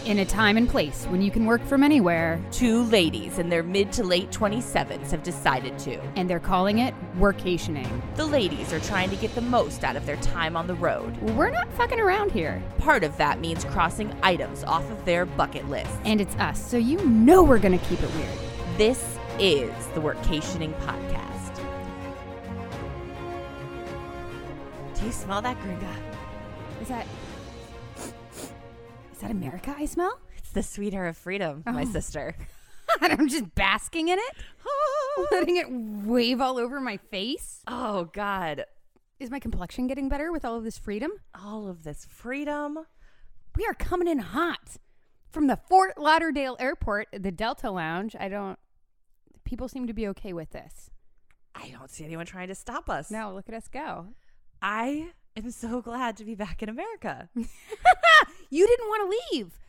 In a time and place when you can work from anywhere. Two ladies in their mid to late 27s have decided to. And they're calling it workationing. The ladies are trying to get the most out of their time on the road. We're not fucking around here. Part of that means crossing items off of their bucket list. And it's us, so you know we're going to keep it weird. This is the Workationing Podcast. Do you smell that, gringa? Is that America I smell? It's the sweet air of freedom, my sister. And I'm just basking in it? Letting it wave all over my face? Oh, God. Is my complexion getting better with all of this freedom? All of this freedom. We are coming in hot. From the Fort Lauderdale airport, the Delta Lounge. People seem to be okay with this. I don't see anyone trying to stop us. No, look at us go. I am so glad to be back in America. You didn't want to leave.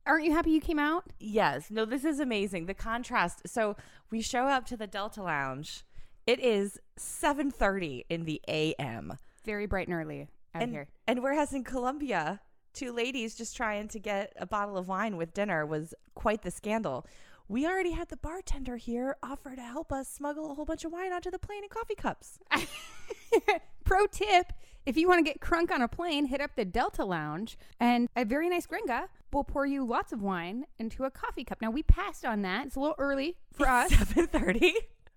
Aren't you happy you came out? Yes. No, this is amazing. The contrast. So we show up to the Delta Lounge. It is 7:30 in the a.m. Very bright and early out here. And whereas in Colombia, two ladies just trying to get a bottle of wine with dinner was quite the scandal. We already had the bartender here offer to help us smuggle a whole bunch of wine onto the plane in coffee cups. Pro tip, if you want to get crunk on a plane, hit up the Delta Lounge and a very nice gringa will pour you lots of wine into a coffee cup. Now, we passed on that. It's a little early for us. 7:30.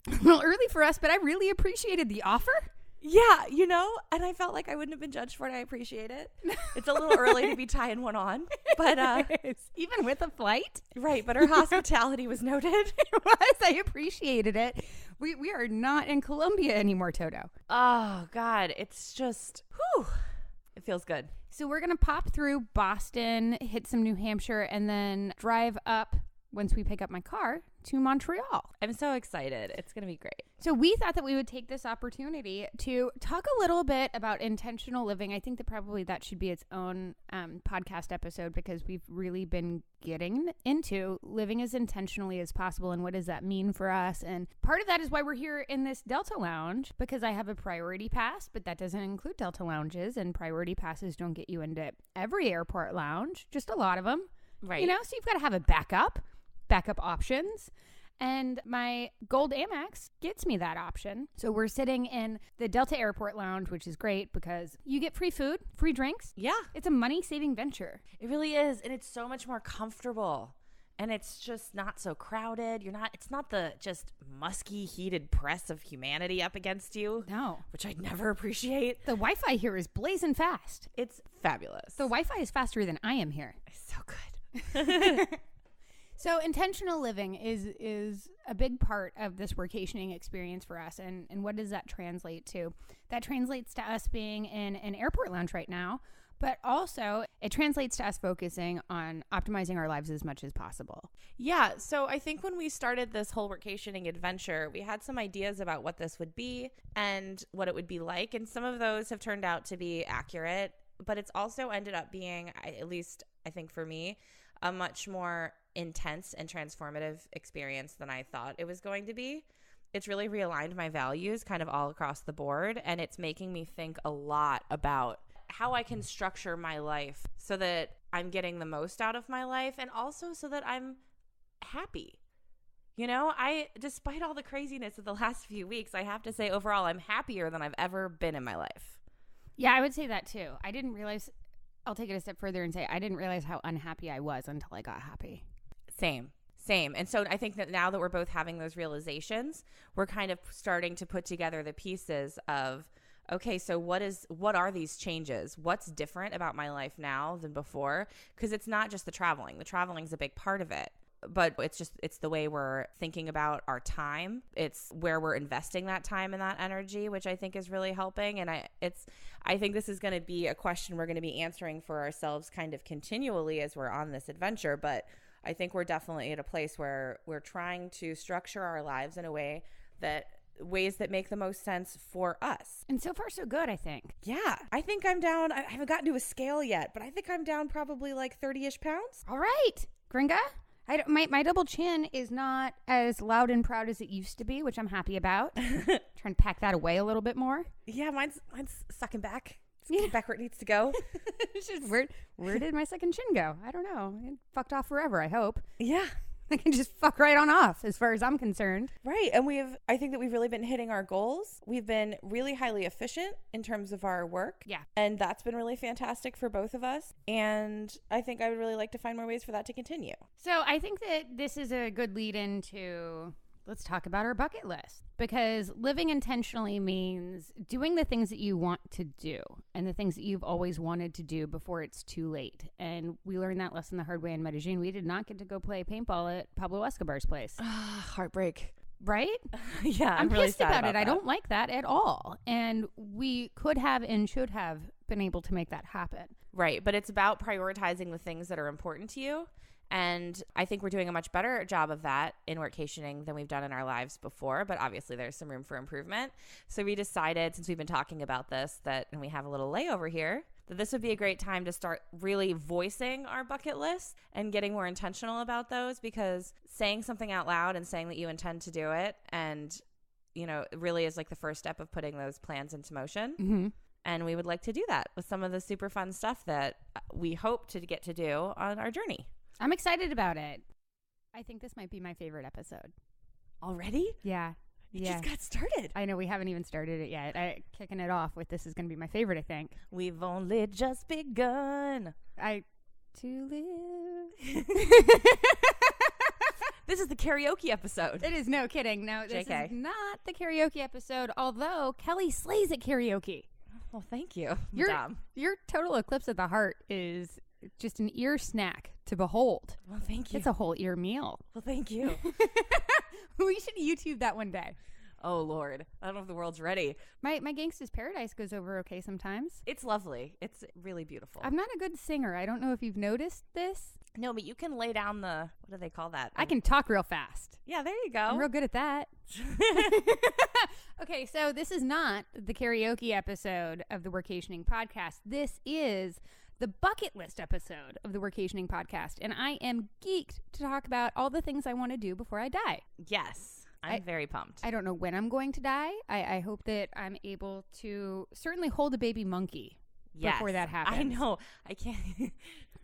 A little early for us, but I really appreciated the offer. Yeah, and I felt like I wouldn't have been judged for it. I appreciate it. It's a little early to be tying one on, but even with a flight, right? But her hospitality was noted. It was. I appreciated it. We are not in Colombia anymore, Toto. Oh God, it's just, whew, it feels good. So we're gonna pop through Boston, hit some New Hampshire, and then drive up once we pick up my car to Montreal. I'm so excited. It's going to be great. So we thought that we would take this opportunity to talk a little bit about intentional living. I think that probably that should be its own podcast episode because we've really been getting into living as intentionally as possible and what does that mean for us. And part of that is why we're here in this Delta Lounge because I have a priority pass, but that doesn't include Delta Lounges, and priority passes don't get you into every airport lounge, just a lot of them. Right. So you've got to have a backup options, and my Gold Amex gets me that option. So we're sitting in the Delta Airport Lounge, which is great because you get free food, free drinks. Yeah. It's a money-saving venture. It really is, and it's so much more comfortable, and it's just not so crowded. It's not the just musky, heated press of humanity up against you. No. Which I never appreciate. The Wi-Fi here is blazing fast. It's fabulous. The Wi-Fi is faster than I am here. It's so good. So intentional living is a big part of this workationing experience for us. And what does that translate to? That translates to us being in an airport lounge right now, but also it translates to us focusing on optimizing our lives as much as possible. Yeah. So I think when we started this whole workationing adventure, we had some ideas about what this would be and what it would be like. And some of those have turned out to be accurate, but it's also ended up being, at least I think for me, a much more intense and transformative experience than I thought it was going to be. It's really realigned my values kind of all across the board, and it's making me think a lot about how I can structure my life so that I'm getting the most out of my life and also so that I'm happy. Despite all the craziness of the last few weeks, I have to say overall I'm happier than I've ever been in my life. Yeah, I would say that too. I didn't realize, I'll take it a step further and say I didn't realize how unhappy I was until I got happy. Same. And so I think that now that we're both having those realizations, we're kind of starting to put together the pieces of, okay, so what are these changes? What's different about my life now than before? Because it's not just the traveling. The traveling is a big part of it. But it's the way we're thinking about our time. It's where we're investing that time and that energy, which I think is really helping. And I think this is going to be a question we're going to be answering for ourselves kind of continually as we're on this adventure. But I think we're definitely at a place where we're trying to structure our lives in a way ways that make the most sense for us. And so far, so good, I think. Yeah. I think I'm down. I haven't gotten to a scale yet, but I think I'm down probably like 30-ish pounds. All right. Gringa? My double chin is not as loud and proud as it used to be, which I'm happy about. Trying to pack that away a little bit more. Yeah, mine's sucking back. Get back where it needs to go. It's just where did my second shin go? I don't know. It fucked off forever, I hope. Yeah. I can just fuck right on off as far as I'm concerned. Right. And I think that we've really been hitting our goals. We've been really highly efficient in terms of our work. Yeah. And that's been really fantastic for both of us. And I think I would really like to find more ways for that to continue. So I think that this is a good lead into, let's talk about our bucket list, because living intentionally means doing the things that you want to do and the things that you've always wanted to do before it's too late. And we learned that lesson the hard way in Medellín. We did not get to go play paintball at Pablo Escobar's place. Heartbreak. Right? Yeah. I'm really pissed sad about it. that. I don't like that at all. And we could have and should have been able to make that happen. Right. But it's about prioritizing the things that are important to you. And I think we're doing a much better job of that in workationing than we've done in our lives before. But obviously, there's some room for improvement. So we decided, since we've been talking about this, and we have a little layover here, that this would be a great time to start really voicing our bucket list and getting more intentional about those, because saying something out loud and saying that you intend to do it and, it really is like the first step of putting those plans into motion. Mm-hmm. And we would like to do that with some of the super fun stuff that we hope to get to do on our journey. I'm excited about it. I think this might be my favorite episode. Already? Yeah. It just got started. I know we haven't even started it yet. Kicking it off with this is going to be my favorite, I think. We've only just begun. To live. This is the karaoke episode. It is, no kidding. No, this JK. is not the karaoke episode, although Kelly slays at karaoke. Well, thank you, Your total eclipse of the heart is just an ear snack to behold. Well, thank you. It's a whole ear meal. Well, thank you. We should YouTube that one day. Oh, Lord. I don't know if the world's ready. My Gangsta's Paradise goes over okay sometimes. It's lovely. It's really beautiful. I'm not a good singer. I don't know if you've noticed this. No, but you can lay down what do they call that? I can talk real fast. Yeah, there you go. I'm real good at that. Okay, so this is not the karaoke episode of the Workationing podcast. This is the bucket list episode of the Workationing podcast. And I am geeked to talk about all the things I want to do before I die. Yes. I'm very pumped. I don't know when I'm going to die. I hope that I'm able to certainly hold a baby monkey before that happens. I know. I can't.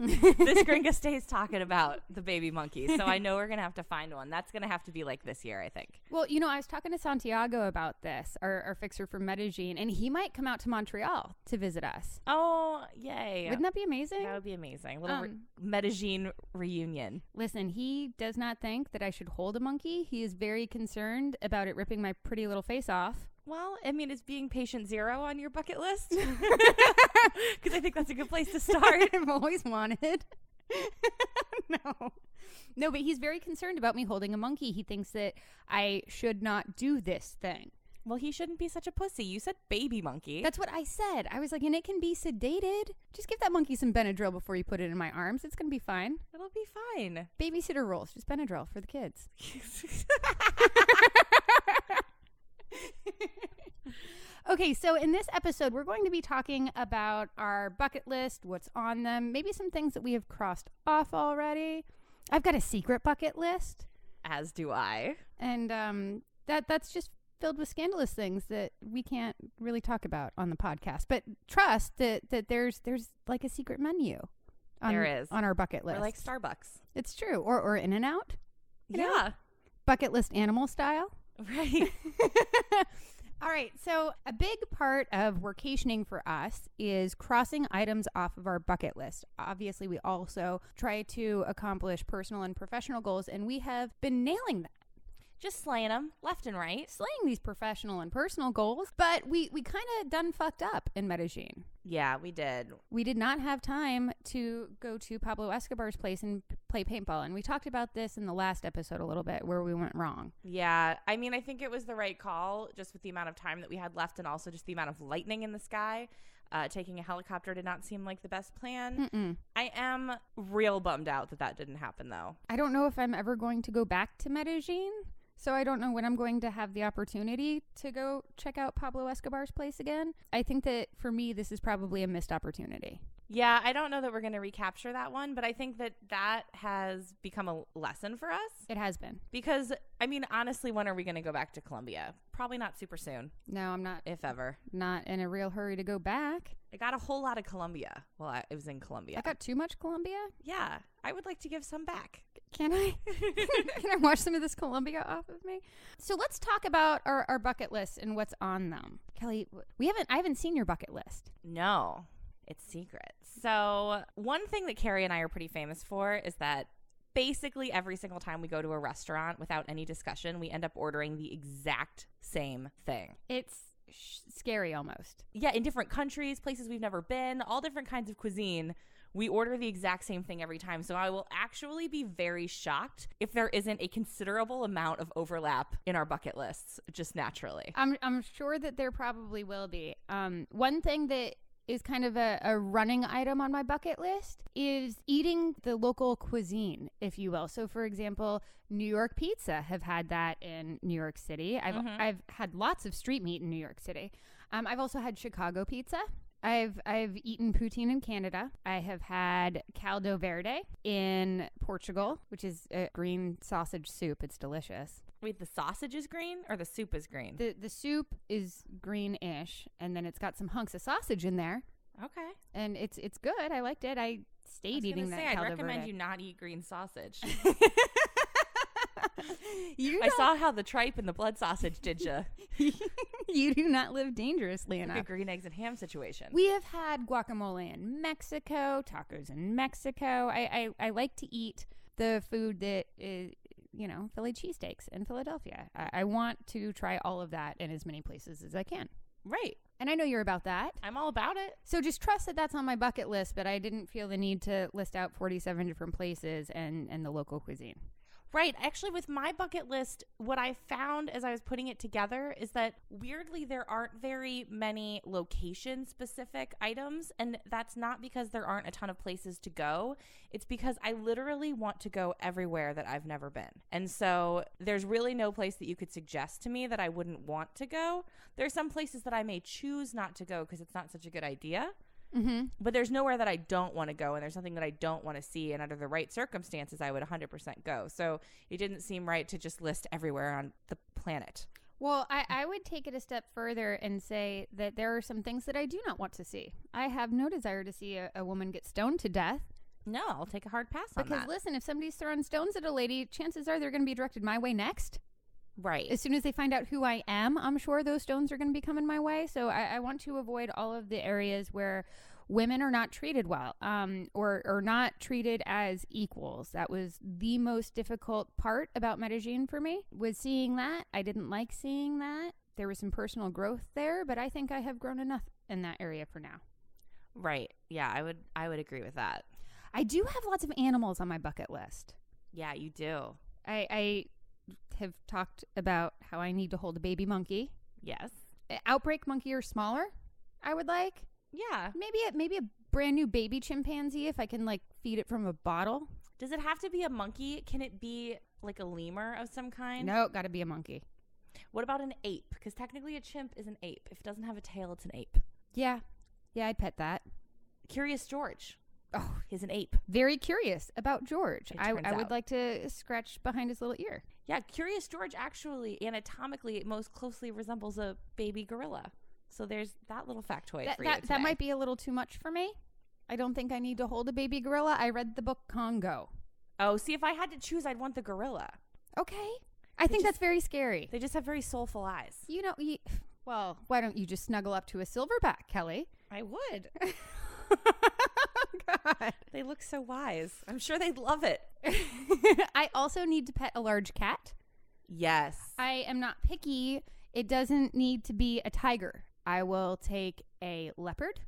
This gringa stays talking about the baby monkey, so I know we're going to have to find one. That's going to have to be like this year, I think. Well, I was talking to Santiago about this, our fixer from Medellín, and he might come out to Montreal to visit us. Oh, yay. Wouldn't that be amazing? That would be amazing. A little Medellín reunion. Listen, he does not think that I should hold a monkey. He is very concerned about it ripping my pretty little face off. Well, I mean, is being patient zero on your bucket list? Because I think that's a good place to start. I've always wanted. No, but he's very concerned about me holding a monkey. He thinks that I should not do this thing. Well, he shouldn't be such a pussy. You said baby monkey. That's what I said. I was like, and it can be sedated. Just give that monkey some Benadryl before you put it in my arms. It's going to be fine. It'll be fine. Babysitter rules. Just Benadryl for the kids. Okay, so in this episode, we're going to be talking about our bucket list, what's on them, maybe some things that we have crossed off already. I've got a secret bucket list. As do I. And that's just filled with scandalous things that we can't really talk about on the podcast. But trust that there's like a secret menu on our bucket list. Or like Starbucks. It's true. Or In-N-Out. Yeah. Bucket list animal style. Right. All right, so a big part of workationing for us is crossing items off of our bucket list. Obviously, we also try to accomplish personal and professional goals, and we have been nailing that. Just slaying them left and right. Slaying these professional and personal goals, but we kind of done fucked up in Medellín. Yeah, we did. We did not have time to go to Pablo Escobar's place and play paintball, and we talked about this in the last episode a little bit where we went wrong. Yeah, I mean, I think it was the right call just with the amount of time that we had left and also just the amount of lightning in the sky. Taking a helicopter did not seem like the best plan. Mm-mm. I am real bummed out that didn't happen, though. I don't know if I'm ever going to go back to Medellín. so I don't know when I'm going to have the opportunity to go check out Pablo Escobar's place again. I think that for me, this is probably a missed opportunity. Yeah, I don't know that we're going to recapture that one, but I think that has become a lesson for us. It has been. Because, I mean, honestly, when are we going to go back to Colombia? Probably not super soon. No, I'm not. If ever. Not in a real hurry to go back. I got a whole lot of Colombia. Well, it was in Colombia. I got too much Colombia? Yeah, I would like to give some back. Can I? Can I wash some of this Colombia off of me? So let's talk about our bucket list and what's on them. Kelly, I haven't seen your bucket list. No, it's secret. So one thing that Kari and I are pretty famous for is that basically every single time we go to a restaurant without any discussion, we end up ordering the exact same thing. It's scary almost. Yeah, in different countries, places we've never been, all different kinds of cuisine. We order the exact same thing every time. So I will actually be very shocked if there isn't a considerable amount of overlap in our bucket lists, just naturally. I'm sure that there probably will be. One thing that is kind of a running item on my bucket list is eating the local cuisine, if you will. So, for example, New York pizza, have had that in New York City. I've had lots of street meat in New York City. I've also had Chicago pizza. I've eaten poutine in Canada. I have had caldo verde in Portugal, which is a green sausage soup. It's delicious. Wait, the sausage is green or the soup is green? The soup is greenish, and then it's got some hunks of sausage in there. Okay. And it's good. I liked it. I stayed eating that caldo I'd recommend verde. you not eat green sausage. I saw how the tripe and the blood sausage did you. You do not live dangerously enough. Like a green eggs and ham situation. We have had guacamole in Mexico, tacos in Mexico. I like to eat the food that is, Philly cheesesteaks in Philadelphia. I want to try all of that in as many places as I can. Right. And I know you're about that. I'm all about it. So just trust that that's on my bucket list, but I didn't feel the need to list out 47 different places and the local cuisine. Right. Actually, with my bucket list, what I found as I was putting it together is that weirdly there aren't very many location-specific items, and that's not because there aren't a ton of places to go. It's because I literally want to go everywhere that I've never been. And so there's really no place that you could suggest to me that I wouldn't want to go. There are some places that I may choose not to go because it's not such a good idea. Mm-hmm. But there's nowhere that I don't want to go, and there's something that I don't want to see, and under the right circumstances I would 100% go. So it didn't seem right to just list everywhere on the planet. Well, I would take it a step further and say that there are some things that I do not want to see. I have no desire to see a woman get stoned to death. No, I'll take a hard pass on that. Because listen, if somebody's throwing stones at a lady, chances are they're going to be directed my way next. Right. As soon as they find out who I am, I'm sure those stones are going to be coming my way. So I want to avoid all of the areas where women are not treated well, or not treated as equals. That was the most difficult part about Medellín for me, was seeing that. I didn't like seeing that. There was some personal growth there, but I think I have grown enough in that area for now. Right. Yeah, I would agree with that. I do have lots of animals on my bucket list. Yeah, you do. I have talked about how I need to hold a baby monkey. Yes. Outbreak monkey or smaller, I would like. Yeah. Maybe a brand new baby chimpanzee if I can feed it from a bottle. Does it have to be a monkey? Can it be like a lemur of some kind? No, got to be a monkey. What about an ape? Because technically a chimp is an ape. If it doesn't have a tail, it's an ape. Yeah, I'd pet that. Curious George. Oh, he's an ape. Very curious about George. I would out. like to scratch behind his little ear. Yeah, Curious George actually anatomically most closely resembles a baby gorilla. So there's that little factoid for you today. That might be a little too much for me. I don't think I need to hold a baby gorilla. I read the book Congo. Oh, see, if I had to choose, I'd want the gorilla. Okay. I think that's very scary. They just have very soulful eyes. Well, why don't you just snuggle up to a silverback, Kelly? I would. God. They look so wise. I'm sure they'd love it. I also need to pet a large cat. Yes. I am not picky. It doesn't need to be a tiger. I will take a leopard.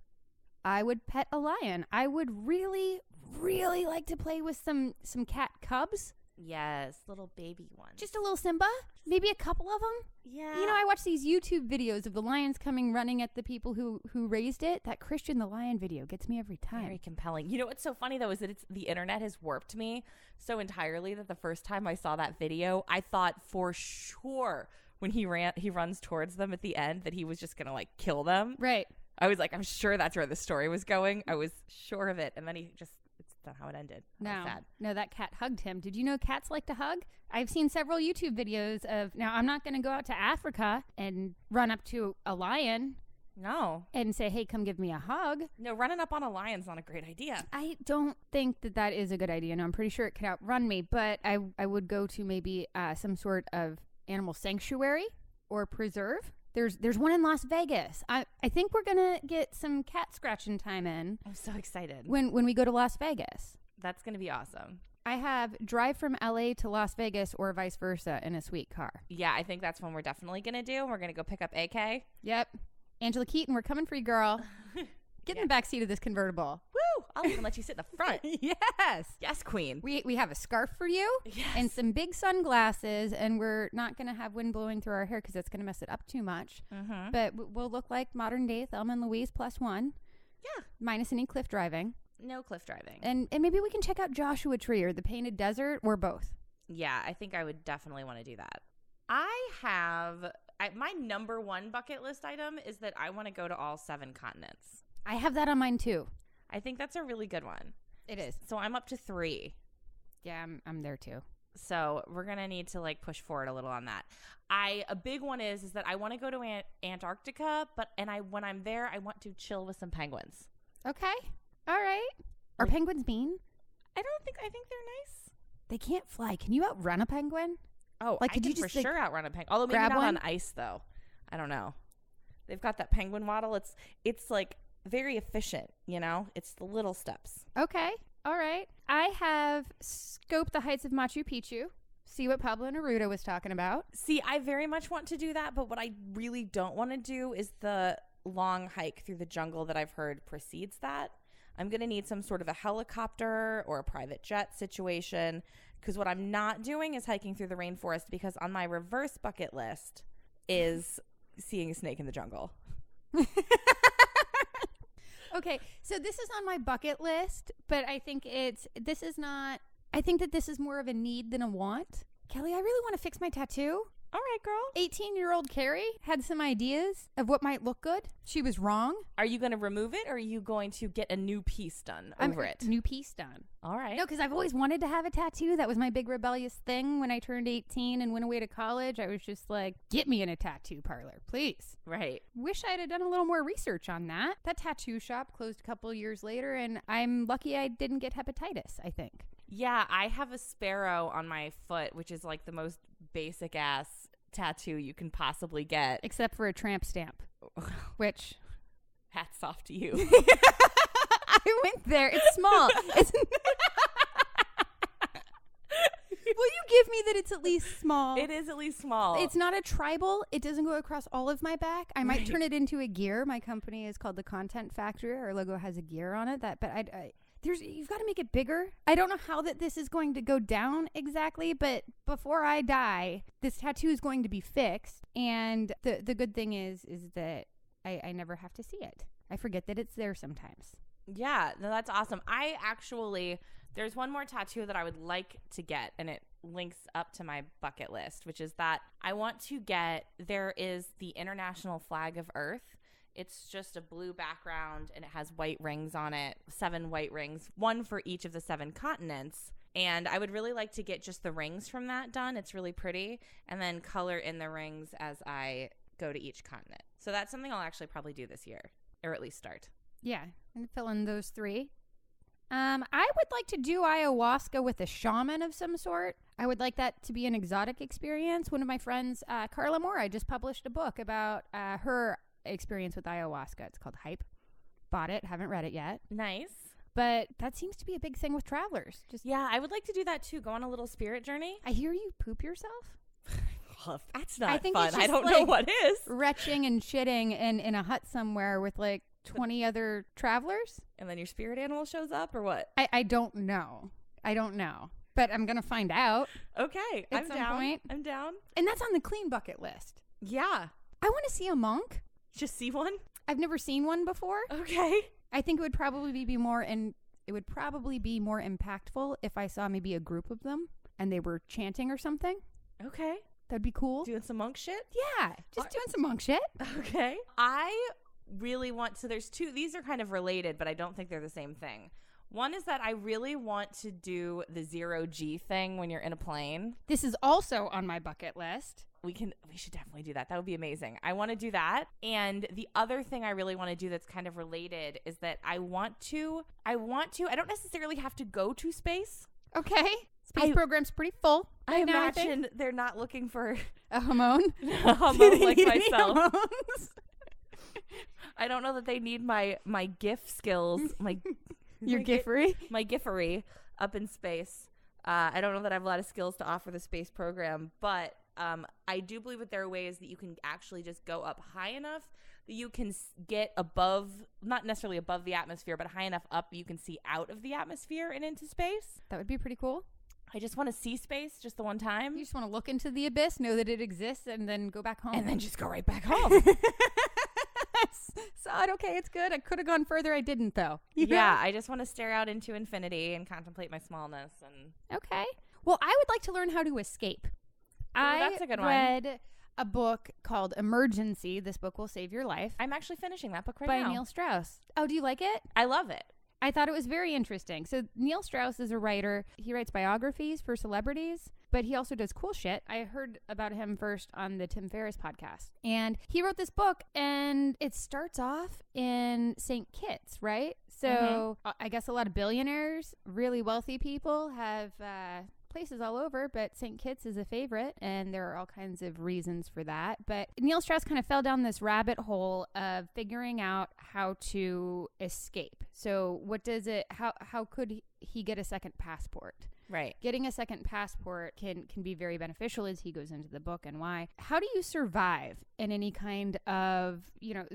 I would pet a lion. I would really, really like to play with some cat cubs. Yes, little baby ones. Just a little Simba. Maybe a couple of them. Yeah. You know, I watch these YouTube videos of the lions coming running at the people who raised it. That Christian the Lion video gets me every time. Very compelling. You know what's so funny, though, is that the internet has warped me so entirely that the first time I saw that video, I thought for sure when he runs towards them at the end that he was just going to, like, kill them. Right. I was like, I'm sure that's where the story was going. I was sure of it. And then it's not how it ended. No, that cat hugged him. Did you know cats like to hug? I've seen several YouTube videos of, now I'm not going to go out to Africa and run up to a lion. No. And say, hey, come give me a hug. No, running up on a lion's not a great idea. I don't think that is a good idea. No, I'm pretty sure it could outrun me, but I would go to maybe some sort of animal sanctuary or preserve. There's one in Las Vegas. I think we're going to get some cat scratching time in. I'm so excited. When we go to Las Vegas. That's going to be awesome. I have drive from LA to Las Vegas or vice versa in a sweet car. Yeah, I think that's one we're definitely going to do. We're going to go pick up AK. Yep. Angela Keaton, we're coming for you, girl. Get in the back seat of this convertible. Woo! I'll even let you sit in the front. Yes. Yes, queen. We have a scarf for you. Yes. And some big sunglasses, and we're not going to have wind blowing through our hair because that's going to mess it up too much. Mm-hmm. But we'll look like modern day Thelma and Louise +1. Yeah. Minus any cliff driving. No cliff driving. And maybe we can check out Joshua Tree or the Painted Desert or both. Yeah, I think I would definitely want to do that. My number one bucket list item is that I want to go to all 7 continents. I have that on mine too. I think that's a really good one. It is. So I'm up to 3. Yeah, I'm there too. So we're going to need to like push forward a little on that. A big one is that I want to go to Antarctica, when I'm there, I want to chill with some penguins. Okay. All right. Are penguins mean? I think they're nice. They can't fly. Can you outrun a penguin? Oh, like, could you just for sure outrun a penguin? Although maybe not on ice though. I don't know. They've got that penguin waddle. It's like very efficient, you know? It's the little steps. Okay. All right. I have scoped the heights of Machu Picchu. See what Pablo Neruda was talking about. See, I very much want to do that, but what I really don't want to do is the long hike through the jungle that I've heard precedes that. I'm going to need some sort of a helicopter or a private jet situation, because what I'm not doing is hiking through the rainforest, because on my reverse bucket list is seeing a snake in the jungle. Okay, so this is on my bucket list, but I think this is more of a need than a want. Kelly, I really want to fix my tattoo. All right, girl. 18-year-old Carrie had some ideas of what might look good. She was wrong. Are you going to remove it, or are you going to get a new piece done over it? New piece done. All right. No, because I've always wanted to have a tattoo. That was my big rebellious thing when I turned 18 and went away to college. I was just like, get me in a tattoo parlor, please. Right. Wish I'd have done a little more research on that. That tattoo shop closed a couple years later, and I'm lucky I didn't get hepatitis, I think. Yeah, I have a sparrow on my foot, which is like the most basic ass tattoo you can possibly get, except for a tramp stamp, which hats off to you. I went there. It's small. Will you give me that it's at least small? It is at least small. It's not a tribal. It doesn't go across all of my back. I might turn it into a gear. My company is called the Content Factory. Our logo has a gear on it. You've got to make it bigger. I don't know how this is going to go down exactly, but before I die, this tattoo is going to be fixed. And the good thing is that I never have to see it. I forget that it's there sometimes. Yeah, no, that's awesome. There's one more tattoo that I would like to get, and it links up to my bucket list, which is that I want to get, there is the International Flag of Earth. It's just a blue background, and it has white rings on it, 7 white rings, 1 for each of the 7 continents. And I would really like to get just the rings from that done. It's really pretty. And then color in the rings as I go to each continent. So that's something I'll actually probably do this year, or at least start. Yeah, and fill in those 3. I would like to do ayahuasca with a shaman of some sort. I would like that to be an exotic experience. One of my friends, Carla Moore, just published a book about her experience with ayahuasca. It's called Hype. Bought it, haven't read it yet. Nice. But that seems to be a big thing with travelers. Yeah, I would like to do that too. Go on a little spirit journey. I hear you poop yourself. Well, that's not fun. I don't know what is. Retching and shitting in a hut somewhere with like 20 other travelers. And then your spirit animal shows up, or what? I don't know. but I'm going to find out. Okay. At some point. I'm down. And that's on the clean bucket list. Yeah. I want to see a monk. Just see one? I've never seen one before. Okay. I think it would probably be more impactful if I saw maybe a group of them and they were chanting or something. Okay. That'd be cool. Doing some monk shit? Yeah. Just doing some monk shit. Okay. I really want to, there's two, these are kind of related, but I don't think they're the same thing. One is that I really want to do the 0G thing when you're in a plane. This is also on my bucket list. We should definitely do that. That would be amazing. I want to do that. And the other thing I really want to do that's kind of related is that I don't necessarily have to go to space. Okay. Space program's pretty full. I imagine they're not looking for a hamon. A hamon like myself. I don't know that they need my GIF skills, your giffery? My giffery up in space. I don't know that I have a lot of skills to offer the space program, but I do believe that there are ways that you can actually just go up high enough that you can get above, not necessarily above the atmosphere, but high enough up you can see out of the atmosphere and into space. That would be pretty cool. I just want to see space just the one time. You just want to look into the abyss, know that it exists, and then go back home. And then just go right back home. Saw it. Okay, it's good. I could have gone further. I didn't, though. Yeah, I just want to stare out into infinity and contemplate my smallness. And okay. Well, I would like to learn how to escape. That's a good one. I read a book called Emergency. This book will save your life. I'm actually finishing that book now. By Neil Strauss. Oh, do you like it? I love it. I thought it was very interesting. So Neil Strauss is a writer. He writes biographies for celebrities, but he also does cool shit. I heard about him first on the Tim Ferriss podcast. And he wrote this book, and it starts off in St. Kitts, right? So I guess a lot of billionaires, really wealthy people have places all over, but St. Kitts is a favorite, and there are all kinds of reasons for that. But Neil Strauss kind of fell down this rabbit hole of figuring out how to escape. So how could he get a second passport? Right. Getting a second passport can be very beneficial, as he goes into the book, and why. How do you survive in any kind of,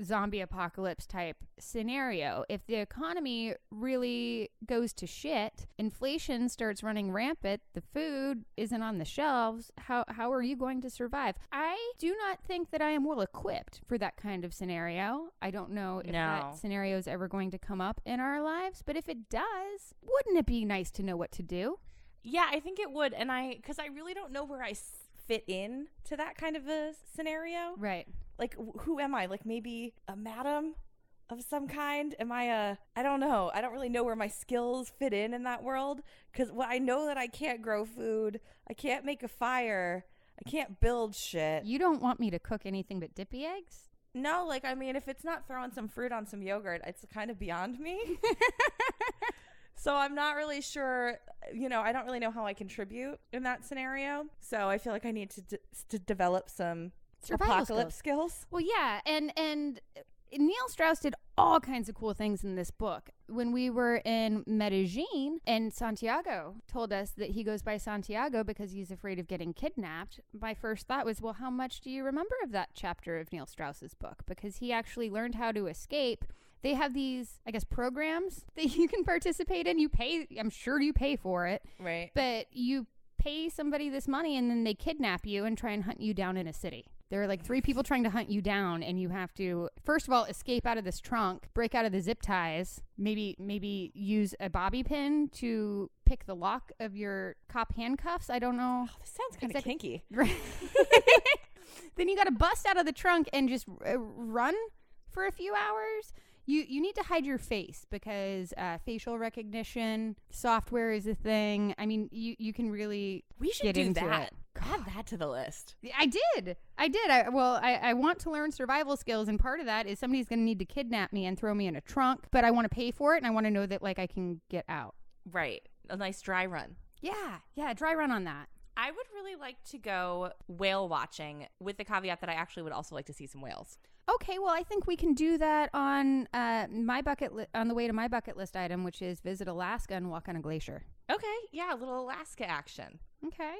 zombie apocalypse type scenario? If the economy really goes to shit, inflation starts running rampant, the food isn't on the shelves, how are you going to survive? I do not think that I am well equipped for that kind of scenario. I don't know if that scenario is ever going to come up in our lives, but if it does, wouldn't it be nice to know what to do? Yeah, I think it would. And because I really don't know where I fit in to that kind of a scenario. Right. Like, who am I? Like, maybe a madam of some kind? Am I I don't know. I don't really know where my skills fit in that world. Because I know that I can't grow food. I can't make a fire. I can't build shit. You don't want me to cook anything but dippy eggs? No, if it's not throwing some fruit on some yogurt, it's kind of beyond me. So I'm not really sure, I don't really know how I contribute in that scenario. So I feel like I need to develop some apocalypse skills. Well, yeah. And Neil Strauss did all kinds of cool things in this book. When we were in Medellín, and Santiago told us that he goes by Santiago because he's afraid of getting kidnapped, my first thought was, well, how much do you remember of that chapter of Neil Strauss's book? Because he actually learned how to escape. They have these, I guess, programs that you can participate in. You pay, I'm sure you pay for it. Right. But you pay somebody this money and then they kidnap you and try and hunt you down in a city. There are like 3 people trying to hunt you down, and you have to, first of all, escape out of this trunk, break out of the zip ties, maybe use a bobby pin to pick the lock of your cop handcuffs. I don't know. Oh, this sounds kind of kinky. Then you got to bust out of the trunk and just run for a few hours. You need to hide your face because facial recording software is a thing. I mean, you can really get into it. Add that to the list. I did. I want to learn survival skills, and part of that is somebody's going to need to kidnap me and throw me in a trunk, but I want to pay for it, and I want to know that I can get out. Right. A nice dry run. Yeah, dry run on that. I would really like to go whale watching, with the caveat that I actually would also like to see some whales. Okay, well, I think we can do that on on the way to my bucket list item, which is visit Alaska and walk on a glacier. Okay, yeah, a little Alaska action. Okay.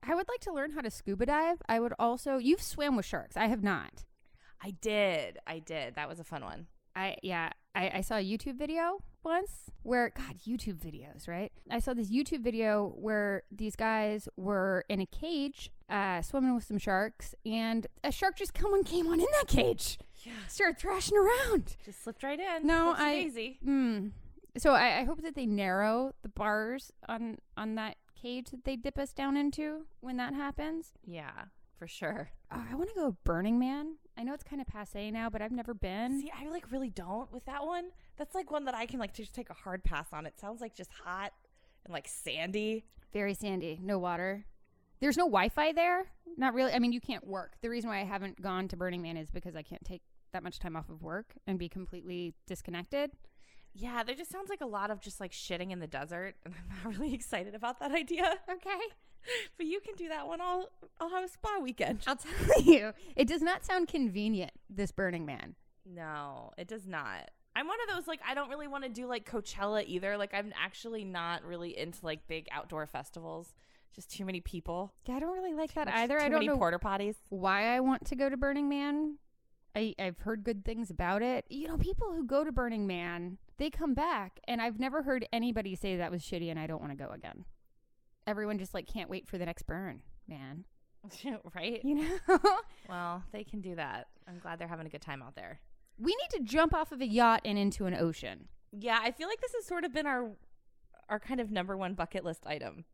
I would like to learn how to scuba dive. I would also, you've swam with sharks. I have not. I did. That was a fun one. I saw a YouTube video once where, God, YouTube videos, right? I saw this YouTube video where these guys were in a cage swimming with some sharks, and a shark just came on in that cage. Yeah. Started thrashing around. Just slipped right in. No, easy. So I hope that they narrow the bars on that cage that they dip us down into when that happens. Yeah, for sure. I want to go Burning Man. I know it's kind of passé now, but I've never been. See, I like really don't with that one. That's like one that I can like just take a hard pass on. It sounds like just hot and like sandy. Very sandy. No water. There's no Wi-Fi there. Not really. I mean, you can't work. The reason why I haven't gone to Burning Man is because I can't take that much time off of work and be completely disconnected. Yeah, there just sounds like a lot of just like shitting in the desert, and I'm not really excited about that idea. Okay. But you can do that one. I'll have a spa weekend. I'll tell you, it does not sound convenient, this Burning Man. No, it does not. I'm one of those, like, I don't really want to do like Coachella either. Like, I'm actually not really into like big outdoor festivals. Just too many people. Yeah, I don't really like that either. I don't know porta potties. Why I want to go to Burning Man. I've heard good things about it. You know, people who go to Burning Man, they come back, and I've never heard anybody say that was shitty and I don't want to go again. Everyone just like can't wait for the next burn, man. Right? You know? Well, they can do that. I'm glad they're having a good time out there. We need to jump off of a yacht and into an ocean. Yeah, I feel like this has sort of been our kind of number one bucket list item.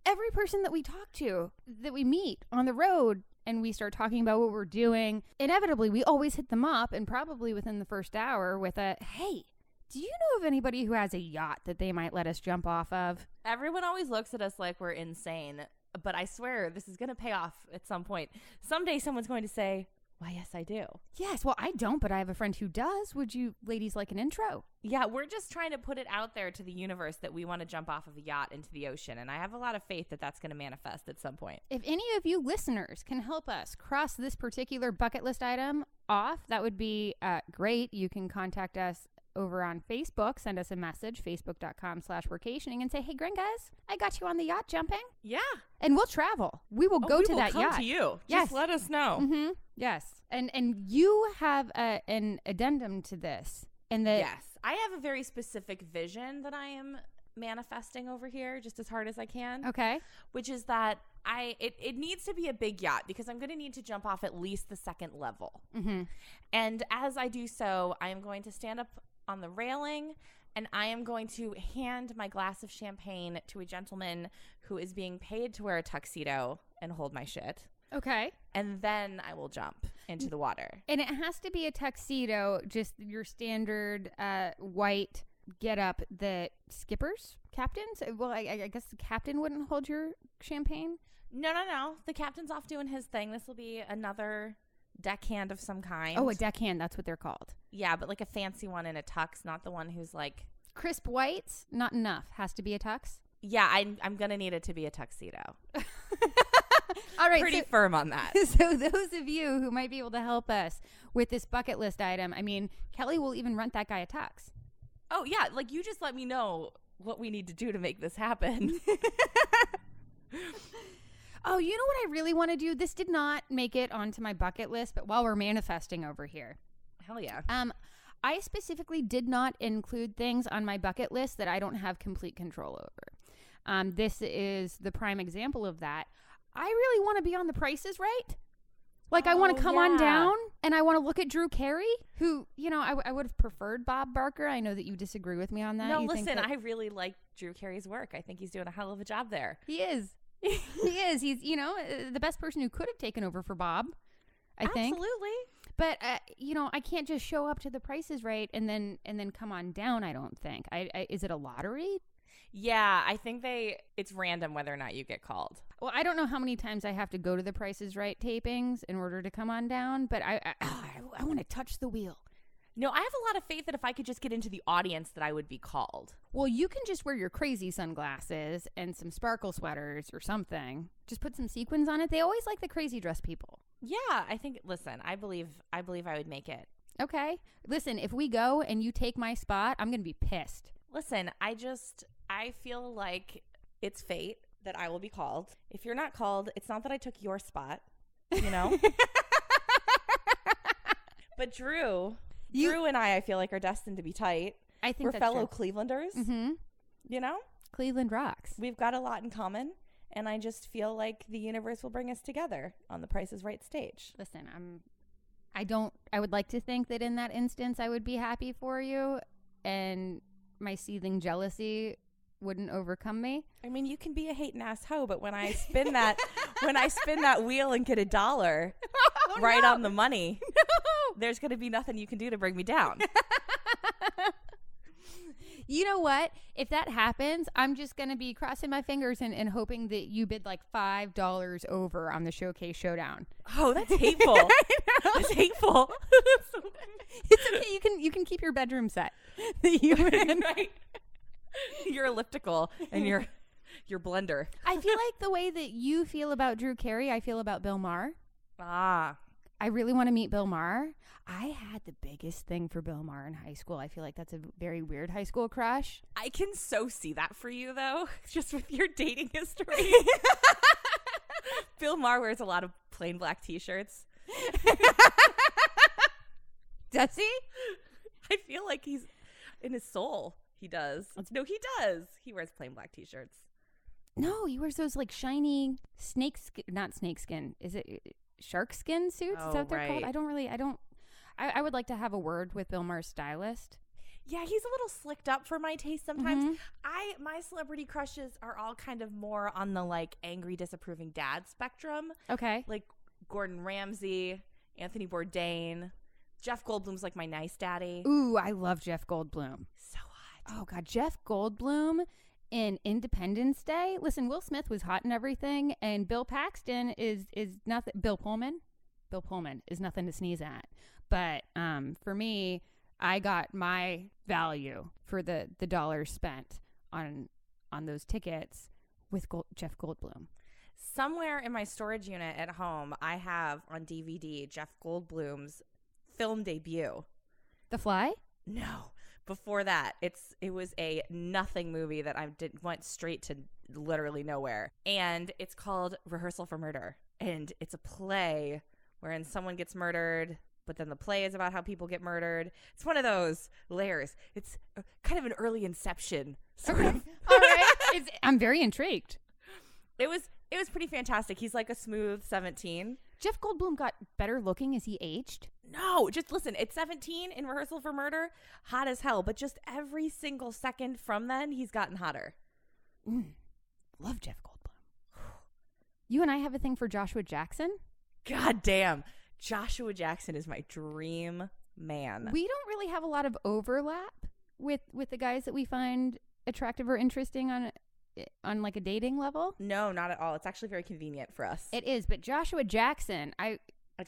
Every person that we talk to, that we meet on the road, and we start talking about what we're doing, inevitably we always hit them up, and probably within the first hour with a, hey, do you know of anybody who has a yacht that they might let us jump off of? Everyone always looks at us like we're insane, but I swear this is going to pay off at some point. Someday someone's going to say, why, yes, I do. Yes, well, I don't, but I have a friend who does. Would you ladies like an intro? Yeah, we're just trying to put it out there to the universe that we want to jump off of a yacht into the ocean, and I have a lot of faith that that's going to manifest at some point. If any of you listeners can help us cross this particular bucket list item off, that would be great. You can contact us over on Facebook. Send us a message, facebook.com/workationing, and say, hey, Gren, guys, I got you on the yacht jumping. Yeah. And we'll travel. We will go to that yacht. We will come to you. Yes. Just let us know. Mm-hmm. Yes. And you have an addendum to this. And that yes. I have a very specific vision that I am manifesting over here just as hard as I can. Okay. Which is that it needs to be a big yacht because I'm going to need to jump off at least the second level. Mm-hmm. And as I do so, I am going to stand up on the railing, and I am going to hand my glass of champagne to a gentleman who is being paid to wear a tuxedo and hold my shit. Okay. And then I will jump into the water. And it has to be a tuxedo, just your standard white getup that skippers, captains? Well, I guess the captain wouldn't hold your champagne? No. The captain's off doing his thing. This will be another deckhand of some kind. Oh, a deckhand. That's what they're called. Yeah, but like a fancy one in a tux, not the one who's like... Crisp whites? Not enough. Has to be a tux? Yeah, I'm going to need it to be a tuxedo. All right. Pretty firm on that. So those of you who might be able to help us with this bucket list item, I mean, Kelly will even rent that guy a tux. Oh, yeah. Like, you just let me know what we need to do to make this happen. Oh, you know what I really want to do? This did not make it onto my bucket list, but while we're manifesting over here. Hell yeah. I specifically did not include things on my bucket list that I don't have complete control over. This is the prime example of that. I really want to be on The Price is Right. Like, I want to come on down, and I want to look at Drew Carey, who, you know, I would have preferred Bob Barker. I know that you disagree with me on that. No, listen, I really like Drew Carey's work. I think he's doing a hell of a job there. He is. He is. He's, you know, the best person who could have taken over for Bob, I think. Absolutely. But, you know, I can't just show up to The Price is Right and then come on down, I don't think. Is it a lottery? Yeah, I think it's random whether or not you get called. Well, I don't know how many times I have to go to The Price is Right tapings in order to come on down, but I want to touch the wheel. No, I have a lot of faith that if I could just get into the audience that I would be called. Well, you can just wear your crazy sunglasses and some sparkle sweaters or something. Just put some sequins on it. They always like the crazy dress people. Yeah, I think, listen, I believe I would make it. Okay. Listen, if we go and you take my spot, I'm going to be pissed. Listen, I feel like it's fate that I will be called. If you're not called, it's not that I took your spot, you know? But Drew and I feel like are destined to be tight. I think we're that's fellow true. Clevelanders. Mm-hmm. You know, Cleveland rocks. we've got a lot in common, and I just feel like the universe will bring us together on the Price is Right stage. Listen, I would like to think that in that instance I would be happy for you and my seething jealousy wouldn't overcome me. I mean, you can be a hating ass hoe, but when I spin that wheel and get $1 on the money, there's going to be nothing you can do to bring me down. You know what? If that happens, I'm just going to be crossing my fingers and hoping that you bid like $5 over on the Showcase Showdown. Oh, that's hateful. That's hateful. It's okay. You can keep your bedroom set. Right. Your elliptical and your blender. I feel like the way that you feel about Drew Carey, I feel about Bill Maher. Ah. I really want to meet Bill Maher. I had the biggest thing for Bill Maher in high school. I feel like that's a very weird high school crush. I can so see that for you, though, just with your dating history. Bill Maher wears a lot of plain black T-shirts. Does he? I feel like he's in his soul. He does. No, he does. He wears plain black T-shirts. No, he wears those like shiny not snakeskin. Is it shark skin suits? Is that what they're called? I would like to have a word with Bill Maher's stylist. Yeah, he's a little slicked up for my taste sometimes. Mm-hmm. My celebrity crushes are all kind of more on the like angry, disapproving dad spectrum. Okay. Like Gordon Ramsay, Anthony Bourdain. Jeff Goldblum's like my nice daddy. Ooh, I love Jeff Goldblum. So hot. Oh God, Jeff Goldblum in Independence Day. Listen, Will Smith was hot and everything, and Bill Paxton is nothing. Bill Pullman is nothing to sneeze at. But for me, I got my value for the dollars spent on those tickets with Jeff Goldblum. Somewhere in my storage unit at home, I have on DVD Jeff Goldblum's film debut. The Fly? No. Before that, it was a nothing movie that went straight to literally nowhere. And it's called Rehearsal for Murder. And it's a play wherein someone gets murdered, but then the play is about how people get murdered. It's one of those layers. It's kind of an early Inception sort of. All right. I'm very intrigued. It was pretty fantastic. He's like a smooth 17. Jeff Goldblum got better looking as he aged? No, just listen. It's 17 in Rehearsal for Murder, hot as hell. But just every single second from then, he's gotten hotter. Love Jeff Goldblum. You and I have a thing for Joshua Jackson? God damn. Joshua Jackson is my dream man. We don't really have a lot of overlap with the guys that we find attractive or interesting on like a dating level. No, not at all. It's actually very convenient for us. It is, but Joshua Jackson, I'd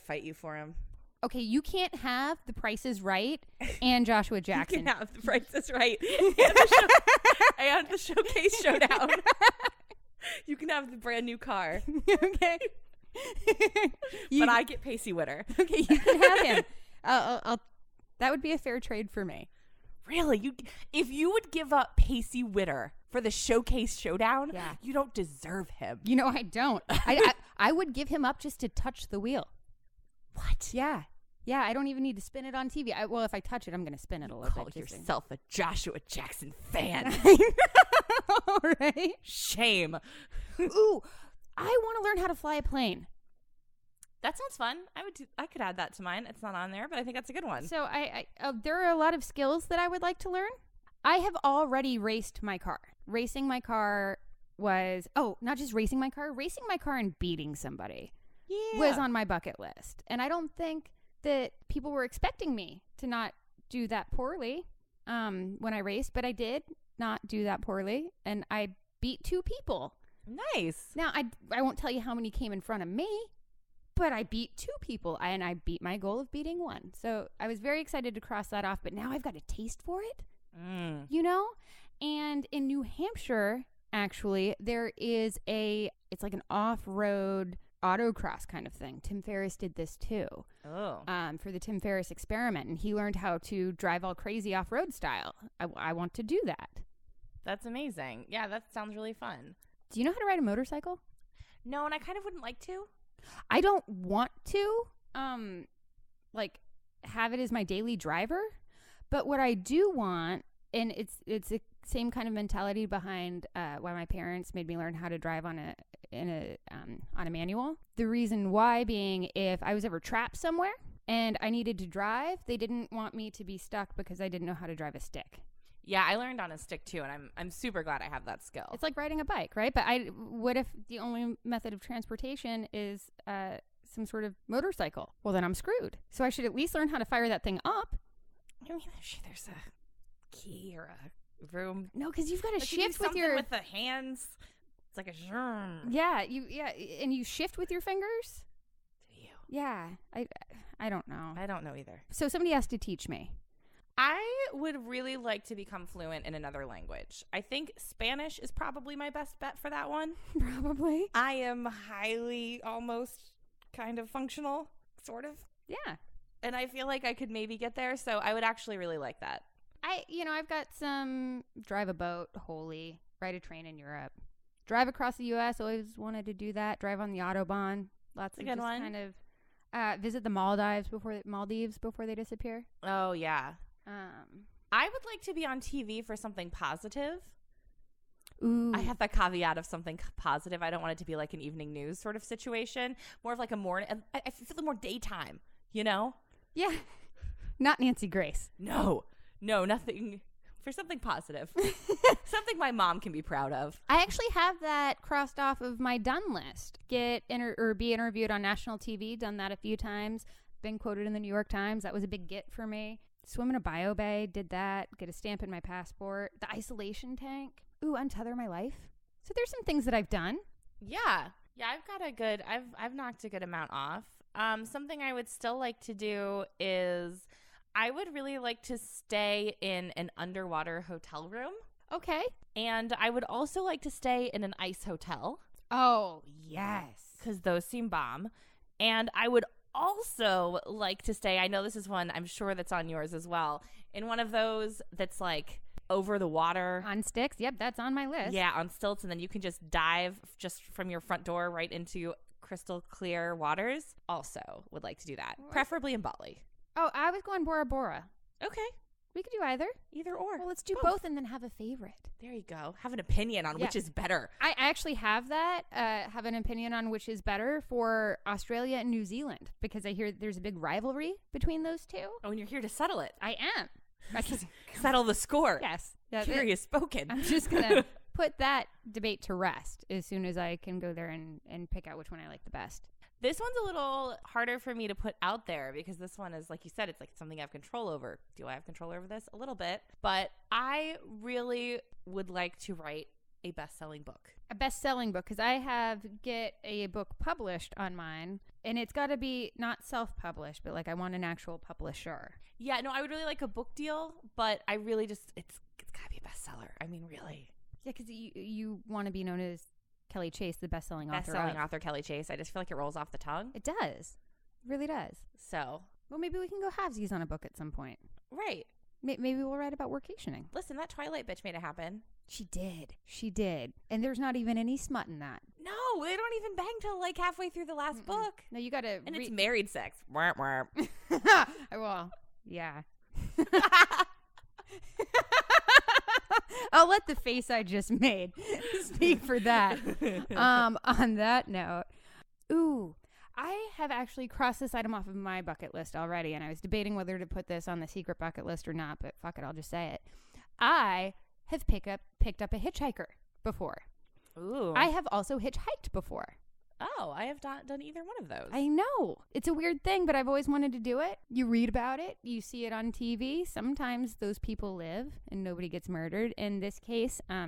fight you for him. Okay, you can't have The Price is Right and Joshua Jackson. You can have The Price is Right and the Showcase Showdown. You can have the brand new car. Okay. But I get Pacey Witter. Okay, you can have him. That would be a fair trade for me. Really? If you would give up Pacey Witter for the Showcase Showdown, you don't deserve him. You know, I don't. I would give him up just to touch the wheel. What? Yeah. Yeah, I don't even need to spin it on TV. Well, if I touch it, I'm going to spin it a little bit. Call yourself a Joshua Jackson fan. All right. Shame. Ooh, I want to learn how to fly a plane. That sounds fun. I could add that to mine. It's not on there, but I think that's a good one. So there are a lot of skills that I would like to learn. I have already raced my car. Racing my car was, not just racing my car and beating somebody was on my bucket list. And I don't think that people were expecting me to not do that poorly when I raced, but I did not do that poorly, and I beat 2 people. Nice. Now, I won't tell you how many came in front of me, but I beat 2 people, and I beat my goal of beating 1. So I was very excited to cross that off, but now I've got a taste for it, you know? And in New Hampshire, actually, there is it's like an off-road autocross kind of thing. Tim Ferriss did this too. For the Tim Ferriss experiment, and he learned how to drive all crazy off-road style. I want to do that. That's amazing. Yeah, that sounds really fun. Do you know how to ride a motorcycle? No, and I kind of wouldn't like to. I don't want to like have it as my daily driver, but what I do want and it's the same kind of mentality behind why my parents made me learn how to drive on a manual. The reason why being, if I was ever trapped somewhere and I needed to drive, they didn't want me to be stuck because I didn't know how to drive a stick. Yeah, I learned on a stick too, and I'm super glad I have that skill. It's like riding a bike, right? But what if the only method of transportation is some sort of motorcycle? Well, then I'm screwed. So I should at least learn how to fire that thing up. I mean, there's a key or a room. No, because you've got to like shift with your with the hands. It's like a zhurm. Yeah, and you shift with your fingers. Do you? Yeah, I don't know. I don't know either. So somebody has to teach me. I would really like to become fluent in another language. I think Spanish is probably my best bet for that one. Probably. I am highly, almost kind of functional, sort of. Yeah. And I feel like I could maybe get there, so I would actually really like that. I've got some drive a boat, holy, ride a train in Europe. Drive across the U.S., always wanted to do that. Drive on the Autobahn. Lots of just kind of visit the Maldives before they disappear. Oh, yeah. I would like to be on TV for something positive. Ooh. I have that caveat of something positive. I don't want it to be like an evening news sort of situation. More of like a morning. I feel more daytime, you know? Yeah. Not Nancy Grace. No, nothing. For something positive. Something my mom can be proud of. I actually have that crossed off of my done list. Be interviewed on national TV. Done that a few times. Been quoted in the New York Times. That was a big get for me. Swim in a bio bay. Did that. Get a stamp in my passport. The isolation tank. Ooh, untether my life. So there's some things that I've done. Yeah, I've knocked a good amount off. Something I would still like to do is I would really like to stay in an underwater hotel room. Okay. And I would also like to stay in an ice hotel. Oh, yes. Because those seem bomb. And I would also like to stay, I know this is one I'm sure that's on yours as well, in one of those that's like over the water. On sticks. Yep, that's on my list. Yeah, on stilts. And then you can just dive just from your front door right into crystal clear waters. Also would like to do that. Preferably in Bali. Oh, I was going Bora Bora. Okay. We could do either. Either or. Well, let's do both and then have a favorite. There you go. Have an opinion on which is better. I actually have that, have an opinion on which is better for Australia and New Zealand, because I hear there's a big rivalry between those two. Oh, and you're here to settle it. I am. Settle the score. Yes. Curious spoken. I'm just going to put that debate to rest as soon as I can go there and pick out which one I like the best. This one's a little harder for me to put out there because this one is, like you said, it's like something I have control over. Do I have control over this? A little bit. But I really would like to write a best-selling book. A best-selling book, because I get a book published on mine, and it's got to be not self-published, but like I want an actual publisher. Yeah, no, I would really like a book deal, but I really just, it's got to be a bestseller. I mean, really. Yeah, because you want to be known as Kelly Chase, the best-selling author. Best-selling author Kelly Chase. I just feel like it rolls off the tongue. It does. It really does. So. Well, maybe we can go halvesies on a book at some point. Right. Maybe we'll write about workationing. Listen, that Twilight bitch made it happen. She did. And there's not even any smut in that. No, they don't even bang till like halfway through the last book. No, you gotta. And it's married sex. Warp, warp. Well, yeah. I'll let the face I just made speak for that. On that note, I have actually crossed this item off of my bucket list already, and I was debating whether to put this on the secret bucket list or not, but fuck it, I'll just say it. I have picked up a hitchhiker before. Ooh. I have also hitchhiked before. Oh, I have not done either one of those. I know. It's a weird thing, but I've always wanted to do it. You read about it. You see it on TV. Sometimes those people live and nobody gets murdered. In this case, I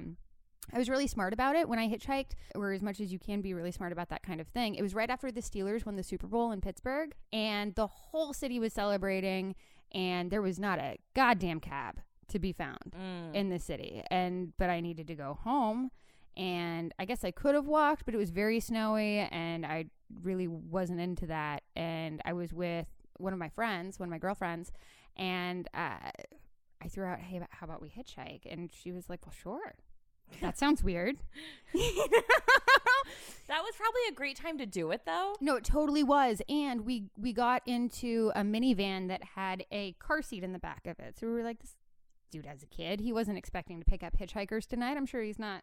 was really smart about it when I hitchhiked, or as much as you can be really smart about that kind of thing. It was right after the Steelers won the Super Bowl in Pittsburgh, and the whole city was celebrating, and there was not a goddamn cab to be found in the city. But I needed to go home. And I guess I could have walked, but it was very snowy, and I really wasn't into that. And I was with one of my girlfriends, and I threw out, hey, how about we hitchhike? And she was like, well, sure. That sounds weird. That was probably a great time to do it, though. No, it totally was. And we got into a minivan that had a car seat in the back of it. So we were like, dude has a kid. He wasn't expecting to pick up hitchhikers tonight. I'm sure he's not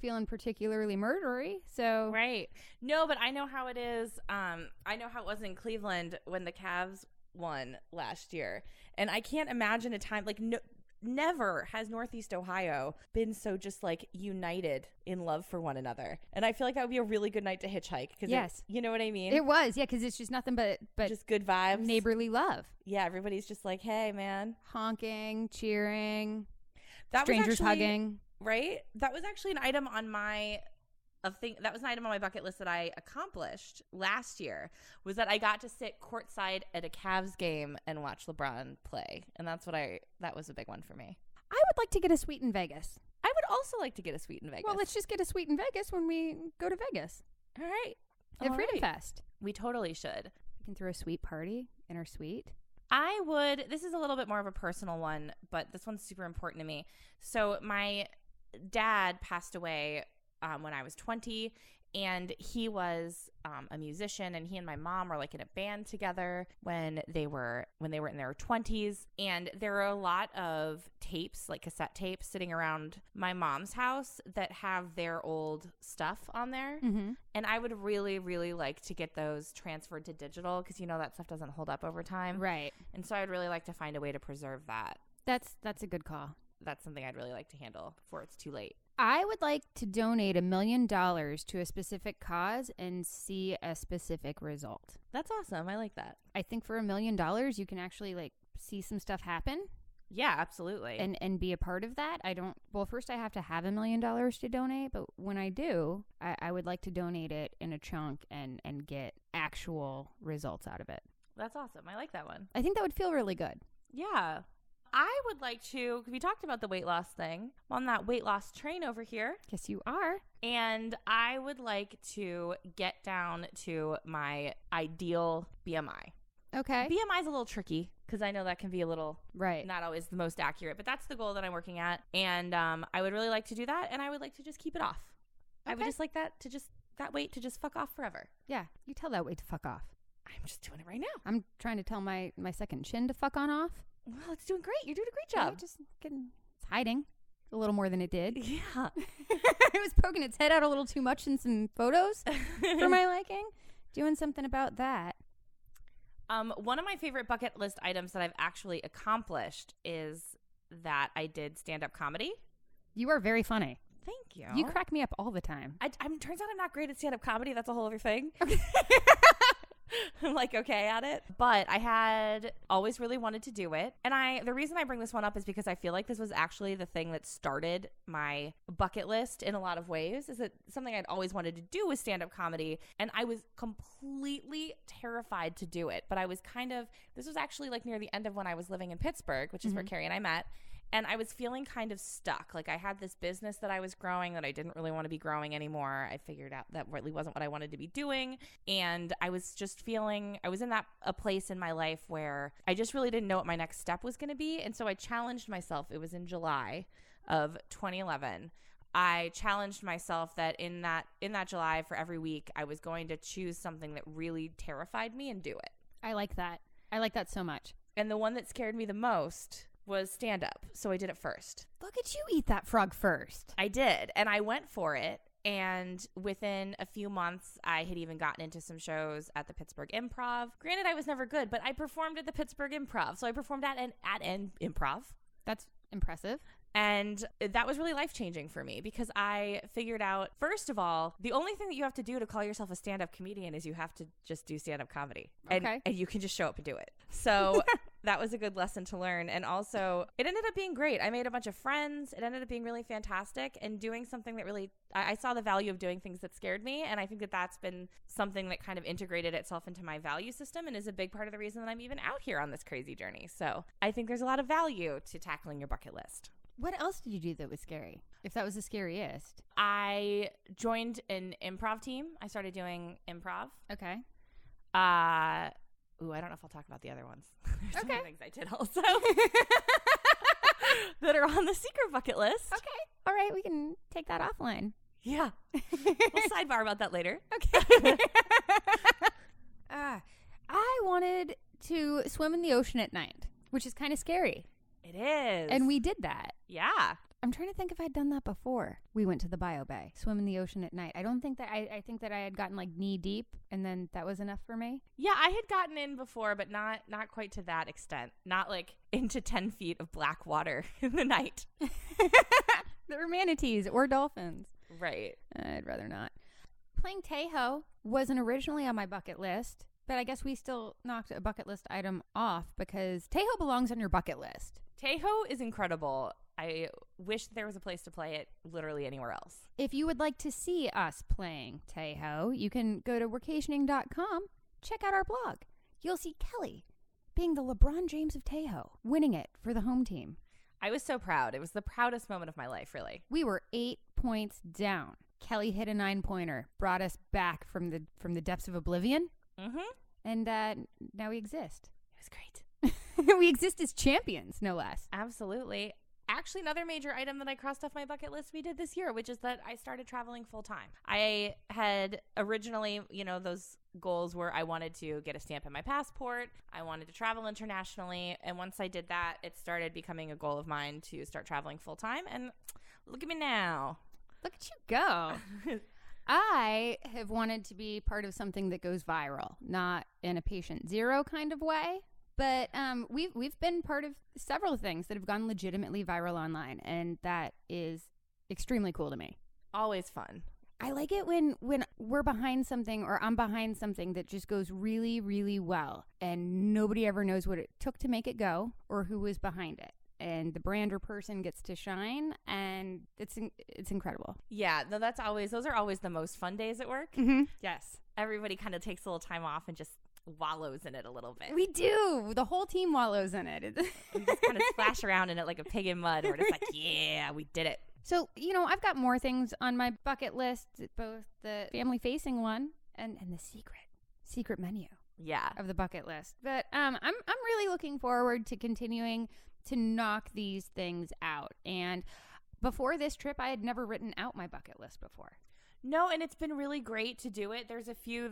feeling particularly murdery. So right. No, but I know how it is. I know how it was in Cleveland when the Cavs won last year. And I can't imagine a time like never has Northeast Ohio been so just like united in love for one another. And I feel like that would be a really good night to hitchhike. Yes. You know what I mean? It was. Yeah. Because it's just nothing but just good vibes. Neighborly love. Yeah. Everybody's just like, hey, man. Honking, cheering, was strangers actually, hugging. Right? That was actually an item on my that was an item on my bucket list that I accomplished last year, was that I got to sit courtside at a Cavs game and watch LeBron play. And that was a big one for me. I would like to get a suite in Vegas. I would also like to get a suite in Vegas. Well, let's just get a suite in Vegas when we go to Vegas. All right. At Freedom Fest. We totally should. We can throw a suite party in our suite. I would. This is a little bit more of a personal one, but this one's super important to me. So my dad passed away when I was 20, and he was a musician, and he and my mom were like in a band together when they were in their 20s. And there are a lot of tapes, like cassette tapes, sitting around my mom's house that have their old stuff on there. Mm-hmm. And I would really, really like to get those transferred to digital, because that stuff doesn't hold up over time. Right. And so I would really like to find a way to preserve that. That's a good call. That's something I'd really like to handle before it's too late. I would like to donate $1 million to a specific cause and see a specific result. That's awesome. I like that. I think for $1 million, you can actually like see some stuff happen. Yeah, absolutely. And be a part of that. First I have to have $1 million to donate, but when I do, I would like to donate it in a chunk and get actual results out of it. That's awesome. I like that one. I think that would feel really good. Yeah. I would like to, we talked about the weight loss thing. I'm on that weight loss train over here. Yes, you are. And I would like to get down to my ideal BMI. Okay. BMI is a little tricky because I know that can be a little not always the most accurate, but that's the goal that I'm working at. And I would really like to do that, and I would like to just keep it off. Okay. I would just like that weight to just fuck off forever. Yeah, you tell that weight to fuck off. I'm just doing it right now. I'm trying to tell my second chin to fuck on off. Well, it's doing great. You're doing a great job. It's hiding a little more than it did. Yeah. It was poking its head out a little too much in some photos for my liking. Doing something about that. One of my favorite bucket list items that I've actually accomplished is that I did stand-up comedy. You are very funny. Thank you. You crack me up all the time. Turns out I'm not great at stand-up comedy. That's a whole other thing. Okay. I'm like okay at it, but I had always really wanted to do it. And the reason I bring this one up is because I feel like this was actually the thing that started my bucket list in a lot of ways. Is that something I'd always wanted to do was stand-up comedy, and I was completely terrified to do it. But I was this was actually like near the end of when I was living in Pittsburgh, which is where Kari and I met. And I was feeling kind of stuck. Like I had this business that I was growing that I didn't really want to be growing anymore. I figured out that really wasn't what I wanted to be doing. And I was just feeling, I was in a place in my life where I just really didn't know what my next step was going to be. And so I challenged myself. It was in July of 2011. I challenged myself that in that July, for every week, I was going to choose something that really terrified me and do it. I like that. I like that so much. And the one that scared me the most was stand-up, so I did it first. Look at you eat that frog first. I did, and I went for it, and within a few months, I had even gotten into some shows at the Pittsburgh Improv. Granted, I was never good, but I performed at the Pittsburgh Improv, so I performed at an improv. That's impressive. And that was really life-changing for me because I figured out, first of all, the only thing that you have to do to call yourself a stand-up comedian is you have to just do stand-up comedy. Okay. And you can just show up and do it. So that was a good lesson to learn. And also, it ended up being great. I made a bunch of friends. It ended up being really fantastic and doing something that really, I saw the value of doing things that scared me. And I think that that's been something that kind of integrated itself into my value system and is a big part of the reason that I'm even out here on this crazy journey. So I think there's a lot of value to tackling your bucket list. What else did you do that was scary? If that was the scariest. I joined an improv team. I started doing improv. Okay. I don't know if I'll talk about the other ones. There's some other things I did also that are on the secret bucket list. Okay. All right. We can take that offline. Yeah. We'll sidebar about that later. Okay. I wanted to swim in the ocean at night, which is kind of scary. It is. And we did that. Yeah. I'm trying to think if I'd done that before. We went to the Bio Bay, swim in the ocean at night. I don't think that I think that I had gotten like knee deep, and then that was enough for me. Yeah, I had gotten in before, but not quite to that extent. Not like into 10 feet of black water in the night. There were manatees or dolphins. Right. I'd rather not. Playing Tahoe wasn't originally on my bucket list, but I guess we still knocked a bucket list item off because Tahoe belongs on your bucket list. Tahoe is incredible. I wish there was a place to play it literally anywhere else. If you would like to see us playing Tahoe, you can go to workationing.com, check out our blog. You'll see Kelly being the LeBron James of Tahoe, winning it for the home team. I was so proud. It was the proudest moment of my life, really. We were 8 points down. Kelly hit a 9-pointer, brought us back from the depths of oblivion. Mm-hmm. And now we exist. It was great. We exist as champions, no less. Absolutely. Actually, another major item that I crossed off my bucket list we did this year, which is that I started traveling full time. I had originally, those goals where I wanted to get a stamp in my passport. I wanted to travel internationally. And once I did that, it started becoming a goal of mine to start traveling full time. And look at me now. Look at you go. I have wanted to be part of something that goes viral, not in a patient zero kind of way. But we've been part of several things that have gone legitimately viral online, and that is extremely cool to me. Always fun. I like it when we're behind something or I'm behind something that just goes really, really well, and nobody ever knows what it took to make it go or who was behind it. And the brand or person gets to shine, and it's incredible. Yeah, no, those are always the most fun days at work. Mm-hmm. Yes. Everybody kind of takes a little time off and just wallows in it a little bit. We do. The whole team wallows in it. We just kind of splash around in it like a pig in mud. We're just like, yeah, we did it. So, I've got more things on my bucket list, both the family-facing one and the secret menu. Yeah. Of the bucket list. But I'm really looking forward to continuing to knock these things out. And before this trip, I had never written out my bucket list before. No, and it's been really great to do it. There's a few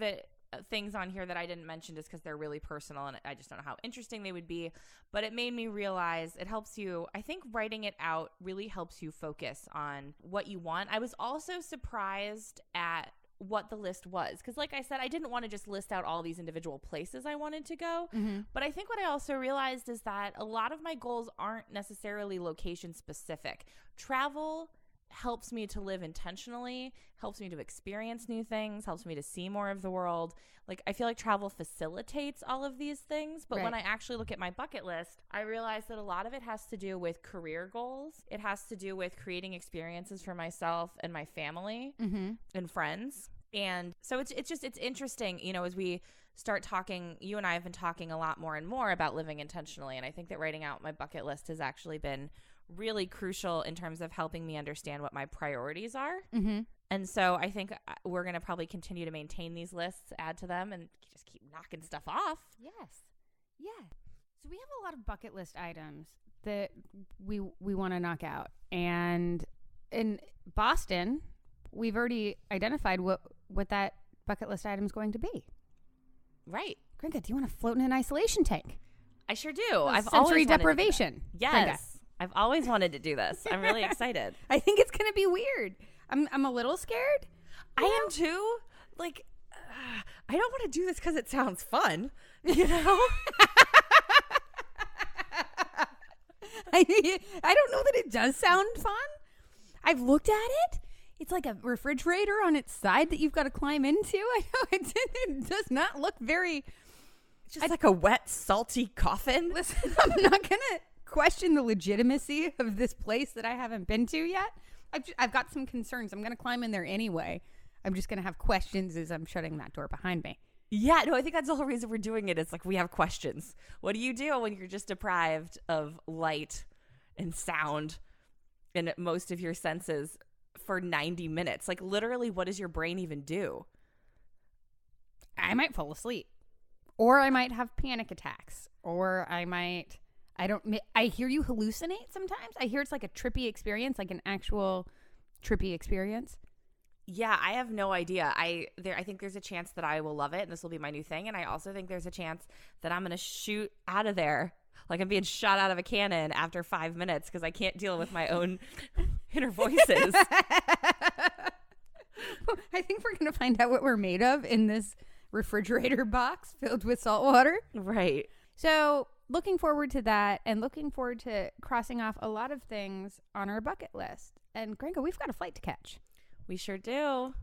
things on here that I didn't mention just because they're really personal and I just don't know how interesting they would be. But it made me realize it helps you. I think writing it out really helps you focus on what you want. I was also surprised at what the list was because, like I said, I didn't want to just list out all these individual places I wanted to go. Mm-hmm. But I think what I also realized is that a lot of my goals aren't necessarily location specific. Travel helps me to live intentionally, helps me to experience new things, helps me to see more of the world. Like, I feel like travel facilitates all of these things. But when I actually look at my bucket list, I realize that a lot of it has to do with career goals. It has to do with creating experiences for myself and my family and friends. And so it's interesting, as we start talking, you and I have been talking a lot more and more about living intentionally. And I think that writing out my bucket list has actually been really crucial in terms of helping me understand what my priorities are. Mm-hmm. And so I think we're going to probably continue to maintain these lists, add to them, and just keep knocking stuff off. Yes. Yeah. So we have a lot of bucket list items that we want to knock out. And in Boston, we've already identified what that bucket list item is going to be. Right. Gringa, do you want to float in an isolation tank? I sure do. I've sensory deprivation. Yes. Gringa. I've always wanted to do this. I'm really excited. I think it's going to be weird. I'm a little scared. I am too. Like, I don't want to do this because it sounds fun. You know? I don't know that it does sound fun. I've looked at it. It's like a refrigerator on its side that you've got to climb into. I know it does not look very... It's just like a wet, salty coffin. Listen, I'm not going to question the legitimacy of this place that I haven't been to yet. I've got some concerns. I'm going to climb in there anyway. I'm just going to have questions as I'm shutting that door behind me. Yeah, no, I think that's the whole reason we're doing it. It's like we have questions. What do you do when you're just deprived of light and sound and most of your senses for 90 minutes? Like, literally, what does your brain even do? I might fall asleep. Or I might have panic attacks. Or I hear you hallucinate sometimes. I hear it's like a trippy experience, like an actual trippy experience. Yeah, I have no idea. I think there's a chance that I will love it and this will be my new thing. And I also think there's a chance that I'm going to shoot out of there Like I'm being shot out of a cannon after 5 minutes because I can't deal with my own inner voices. I think we're going to find out what we're made of in this refrigerator box filled with salt water. Right. So looking forward to that and looking forward to crossing off a lot of things on our bucket list. And Gringo, we've got a flight to catch. We sure do.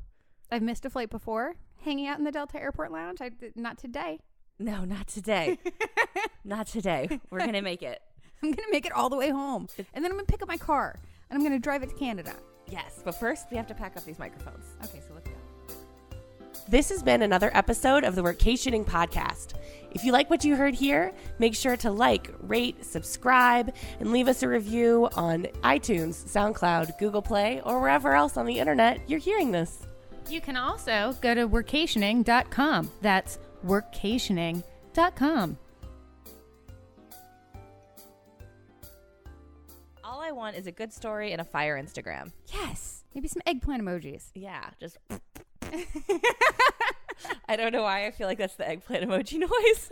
I've missed a flight before, hanging out in the Delta Airport Lounge. Not today. No, not today. Not today. We're going to make it. I'm going to make it all the way home. And then I'm going to pick up my car and I'm going to drive it to Canada. Yes, but first we have to pack up these microphones. Okay, so let's go. This has been another episode of the Workationing Podcast. If you like what you heard here, make sure to like, rate, subscribe, and leave us a review on iTunes, SoundCloud, Google Play, or wherever else on the internet you're hearing this. You can also go to workationing.com. That's workationing.com. All I want is a good story and a fire Instagram. Yes. Maybe some eggplant emojis. Yeah, just... I don't know why I feel like that's the eggplant emoji noise.